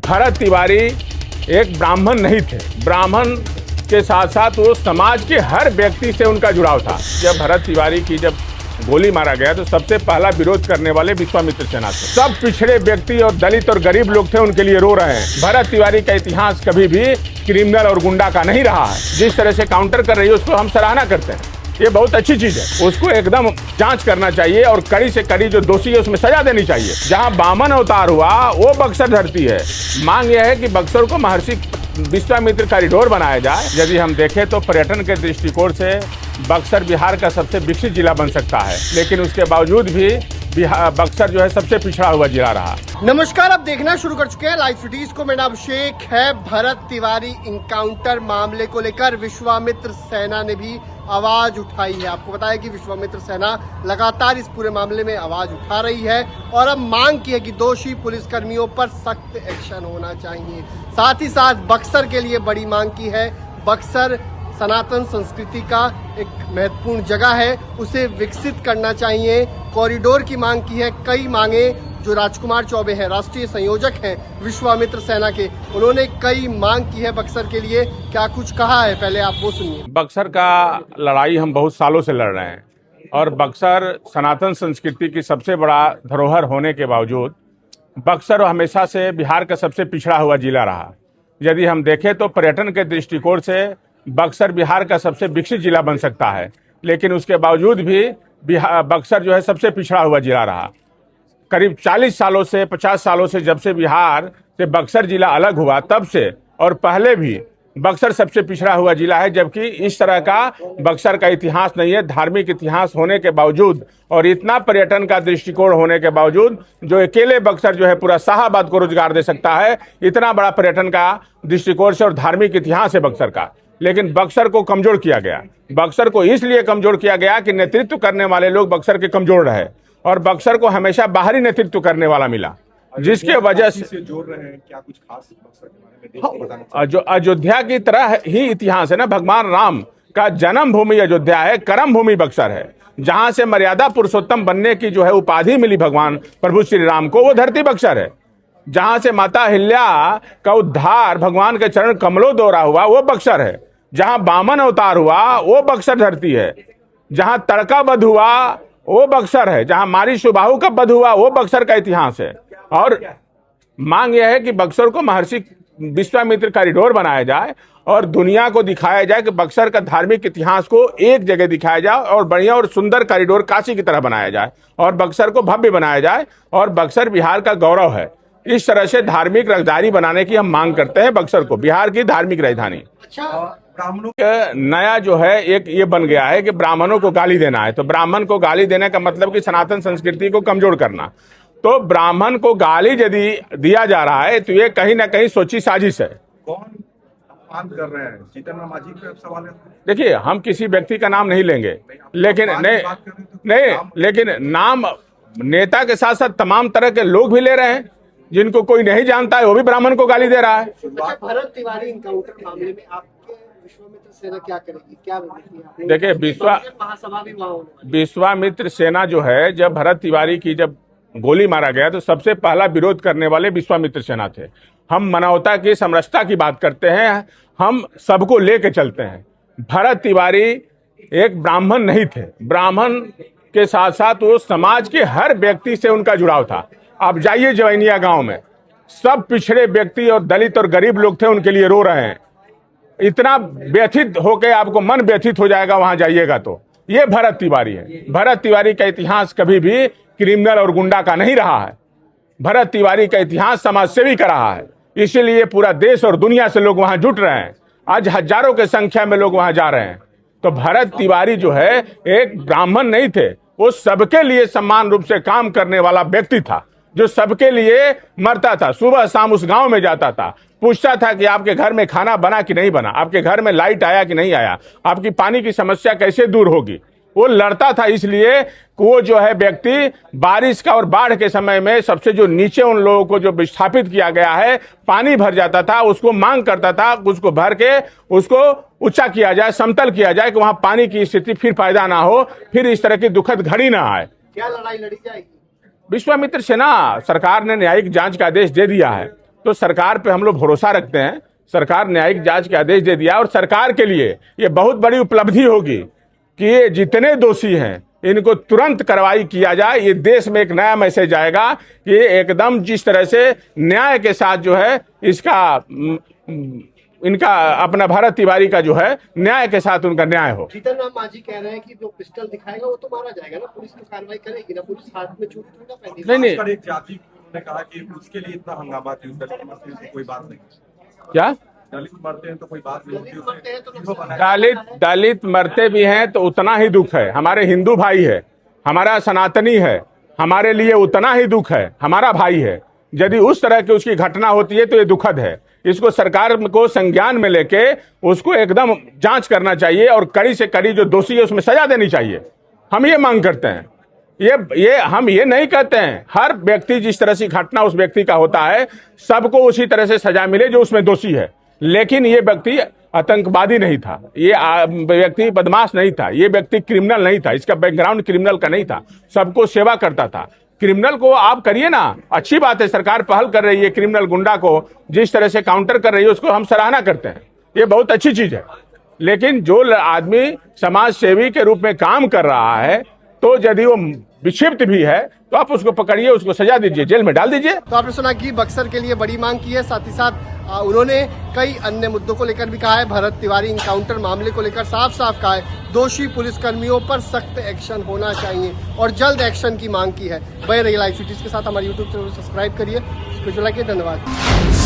भरत तिवारी एक ब्राह्मण नहीं थे। ब्राह्मण के साथ साथ वो समाज के हर व्यक्ति से उनका जुड़ाव था। जब भरत तिवारी की जब गोली मारा गया तो सबसे पहला विरोध करने वाले विश्वामित्र सेना थे। सब पिछड़े व्यक्ति और दलित और गरीब लोग थे, उनके लिए रो रहे हैं। भरत तिवारी का इतिहास कभी भी क्रिमिनल और गुंडा का नहीं रहा है। जिस तरह से काउंटर कर रही है उसको हम सराहना करते हैं, ये बहुत अच्छी चीज है। उसको एकदम जांच करना चाहिए और कड़ी से कड़ी जो दोषी है उसमें सजा देनी चाहिए। जहां वामन अवतार हुआ वो बक्सर धरती है। मांग यह है कि बक्सर को महर्षि विश्वामित्र कॉरिडोर बनाया जाए। यदि हम देखें तो पर्यटन के दृष्टिकोण से बक्सर बिहार का सबसे विकसित जिला बन सकता है, लेकिन उसके बावजूद भी बक्सर जो है सबसे पिछड़ा हुआ जिला रहा। नमस्कार, आप देखना शुरू कर चुके हैं लाइव सिटीज को। मेरा नाम अभिषेक है। भरत तिवारी इनकाउंटर मामले को लेकर विश्वामित्र सेना ने भी आवाज उठाई है। आपको बताया कि विश्वामित्र सेना लगातार इस पूरे मामले में आवाज उठा रही है और अब मांग की है कि दोषी पुलिसकर्मियों पर सख्त एक्शन होना चाहिए। साथ ही साथ बक्सर के लिए बड़ी मांग की है। बक्सर सनातन संस्कृति का एक महत्वपूर्ण जगह है, उसे विकसित करना चाहिए। कॉरिडोर की मांग की है। कई मांगे जो राजकुमार चौबे हैं, राष्ट्रीय संयोजक हैं विश्वामित्र सेना के, उन्होंने कई मांग की है बक्सर के लिए। क्या कुछ कहा है, पहले आप वो सुनिए। बक्सर का लड़ाई हम बहुत सालों से लड़ रहे हैं और बक्सर सनातन संस्कृति की सबसे बड़ा धरोहर होने के बावजूद बक्सर हमेशा से बिहार का सबसे पिछड़ा हुआ जिला रहा। यदि हम देखें तो पर्यटन के दृष्टिकोण से बक्सर बिहार का सबसे विकसित जिला बन सकता है, लेकिन उसके बावजूद भी बक्सर जो है सबसे पिछड़ा हुआ जिला रहा। करीब 40 सालों से 50 सालों से जब से बिहार से बक्सर जिला अलग हुआ तब से और पहले भी बक्सर सबसे पिछड़ा हुआ जिला है, जबकि इस तरह का बक्सर का इतिहास नहीं है। धार्मिक इतिहास होने के बावजूद और इतना पर्यटन का दृष्टिकोण होने के बावजूद जो अकेले बक्सर जो है पूरा शाहाबाद को रोजगार दे सकता है, इतना बड़ा पर्यटन का दृष्टिकोण से और धार्मिक इतिहास है बक्सर का। लेकिन बक्सर को कमजोर किया गया। बक्सर को इसलिए कमजोर किया गया कि नेतृत्व करने वाले लोग बक्सर के कमजोर रहे और बक्सर को हमेशा बाहरी नेतृत्व करने वाला मिला, जिसके वजह से जोड़ रहे हैं। क्या कुछ खास बक्सर के बारे में जो अयोध्या की तरह ही इतिहास है ना। भगवान राम का जन्म भूमि अयोध्या है, कर्म भूमि बक्सर है। जहां से मर्यादा पुरुषोत्तम बनने की जो है उपाधि मिली भगवान प्रभु श्री राम को, वो धरती बक्सर है। जहां से माता अहिल्या का उद्धार भगवान के चरण कमलों द्वारा हुआ, वो बक्सर है। जहां वामन अवतार हुआ वो बक्सर धरती है। जहां तड़का वध हुआ वो बक्सर है। जहां मारी सुबाहु का वध हुआ वो बक्सर का इतिहास है। और मांग यह है कि बक्सर को महर्षि विश्वामित्र कॉरिडोर बनाया जाए और दुनिया को दिखाया जाए कि बक्सर का धार्मिक इतिहास को एक जगह दिखाया जाए और बढ़िया और सुंदर कॉरिडोर काशी की तरह बनाया जाए और बक्सर को भव्य बनाया जाए। और बक्सर बिहार का गौरव है। इस तरह से धार्मिक राजधानी बनाने की हम मांग करते हैं बक्सर को, बिहार की धार्मिक राजधानी। ब्राह्मणों नया जो है एक ये बन गया है कि ब्राह्मणों को गाली देना है। तो ब्राह्मण को गाली देने का मतलब कि सनातन संस्कृति को कमजोर करना। तो ब्राह्मण को गाली यदि दिया जा रहा है तो ये कहीं ना कहीं सोची साजिश है। कौन अपमान कर रहे हैं? जीतन राम मांझी पे सवाल है। देखिए, हम किसी व्यक्ति का नाम नहीं लेंगे, लेकिन लेकिन नाम नेता के साथ साथ तमाम तरह के लोग भी ले रहे हैं जिनको कोई नहीं जानता है, वो भी ब्राह्मण को गाली दे रहा है। अच्छा, भरत तिवारी इनकाउंटर मामले में आपके विश्वामित्र सेना क्या करेगी, क्या रणनीति? देखिए, महासभा भी वहां होने विश्वामित्र सेना जो है, जब भरत तिवारी की जब गोली मारा गया तो सबसे पहला विरोध करने वाले विश्वामित्र सेना थे। हम मानवता की समरसता की बात करते हैं, हम सबको लेके चलते हैं। भरत तिवारी एक ब्राह्मण नहीं थे। ब्राह्मण के साथ साथ वो समाज के हर व्यक्ति से उनका जुड़ाव था। आप जाइए जवैनिया गांव में, सब पिछड़े व्यक्ति और दलित और गरीब लोग थे, उनके लिए रो रहे हैं। इतना व्यथित होकर आपको मन व्यथित हो जाएगा वहां जाइएगा तो। ये भरत तिवारी है। भरत तिवारी का इतिहास कभी भी क्रिमिनल और गुंडा का नहीं रहा है। भरत तिवारी का इतिहास समाज सेवी का रहा है। इसीलिए पूरा देश और दुनिया से लोग वहां जुट रहे हैं। आज हजारों की संख्या में लोग वहां जा रहे हैं। तो भरत तिवारी जो है एक ब्राह्मण नहीं थे, वो सबके लिए समान रूप से काम करने वाला व्यक्ति था, जो सबके लिए मरता था। सुबह शाम उस गांव में जाता था, पूछता था कि आपके घर में खाना बना कि नहीं बना, आपके घर में लाइट आया कि नहीं आया, आपकी पानी की समस्या कैसे दूर होगी। वो लड़ता था। इसलिए वो जो है व्यक्ति बारिश का और बाढ़ के समय में सबसे जो नीचे उन लोगों को जो विस्थापित किया गया है, पानी भर जाता था, उसको मांग करता था उसको भर के उसको ऊंचा किया जाए, समतल किया जाए कि वहां पानी की स्थिति फिर पैदा ना हो, फिर इस तरह की दुखद घड़ी ना आए। क्या लड़ाई लड़ी जाएगी? विश्वामित्र सेना सरकार ने न्यायिक जांच का आदेश दे दिया है तो सरकार पे हम लोग भरोसा रखते हैं। सरकार न्यायिक जांच के आदेश दे दिया और सरकार के लिए ये बहुत बड़ी उपलब्धि होगी कि ये जितने दोषी हैं इनको तुरंत कार्रवाई किया जाए। ये देश में एक नया मैसेज आएगा कि एकदम जिस तरह से न्याय के साथ जो है इनका अपना भारत तिवारी का जो है न्याय के साथ उनका न्याय हो। जीतन राम मांझी कह रहे हैं कि जो पिस्टल दिखाएगा वो तो मारा जाएगा ना, पुलिस तो कार्रवाई करेगी ना, पुलिस हाथ में चोट थोड़ी ना पहनेगी। नहीं पर एक जाति ने कहा कि उसके लिए इतना हंगामा थी, दलित मरते हैं तो कोई बात नहीं। क्या दलित मरते हैं तो कोई बात नहीं होती, मरते हैं तो उसे हीरो बनाया। दलित मरते भी हैं तो उतना ही दुख है। हमारे हिंदू भाई है, हमारा सनातनी है, हमारे लिए उतना ही दुख है, हमारा भाई है। यदि उस तरह की उसकी घटना होती है तो ये दुखद है। इसको सरकार को संज्ञान में लेके उसको एकदम जांच करना चाहिए और कड़ी से कड़ी जो दोषी है उसमें सजा देनी चाहिए। हम ये मांग करते हैं। ये हम ये नहीं कहते हैं हर व्यक्ति जिस तरह से घटना उस व्यक्ति का होता है सबको उसी तरह से सजा मिले जो उसमें दोषी है, लेकिन ये व्यक्ति आतंकवादी नहीं था, ये व्यक्ति बदमाश नहीं था, ये व्यक्ति क्रिमिनल नहीं था, इसका बैकग्राउंड क्रिमिनल का नहीं था, सबको सेवा करता था। क्रिमिनल को आप करिए ना, अच्छी बात है, सरकार पहल कर रही है, क्रिमिनल गुंडा को जिस तरह से काउंटर कर रही है उसको हम सराहना करते हैं, ये बहुत अच्छी चीज है। लेकिन जो आदमी समाज सेवी के रूप में काम कर रहा है तो यदि वो विक्षिप्त भी है तो आप उसको पकड़िए, उसको सजा दीजिए, जेल में डाल दीजिए। तो आपने सुना कि बक्सर के लिए बड़ी मांग की है, साथ ही साथ उन्होंने कई अन्य मुद्दों को लेकर भी कहा है। भरत तिवारी इनकाउंटर मामले को लेकर साफ साफ कहा है दोषी पुलिसकर्मियों पर सख्त एक्शन होना चाहिए और जल्द एक्शन की मांग की है। बने रहिए लाइव सिटीज के साथ, हमारे यूट्यूब चैनल को सब्सक्राइब करिए। धन्यवाद।